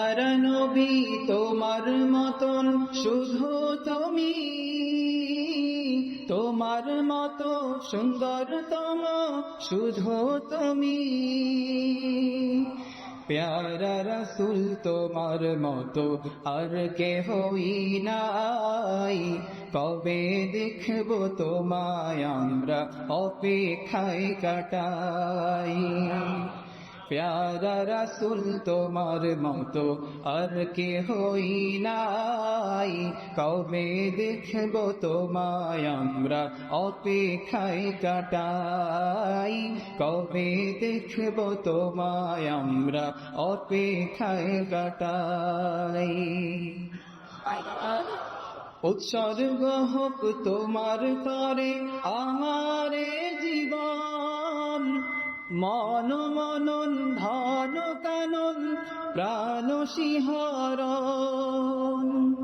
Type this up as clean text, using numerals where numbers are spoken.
আর নবী তোমার মতন শুধু তুমি, তোমার মতো সুন্দরতম শুধু তুমি। প্যারা রাসূল তোমার মতো আর কেহই নাই, কবে দেখব তোমায় আমরা অপেক্ষায় কাটাই। প্যারা রাসূল তোমার মতো আর কেহই নাই, কবে দেখব তোমায় আমরা অপেক্ষায় কাটাই, কবে দেখব তোমায় আমরা অপেক্ষায় কাটাই। উৎসর্গ হোক তোমার তরে আমারে জীবন, মন মনন ধন কানন প্রাণ শিহরণ।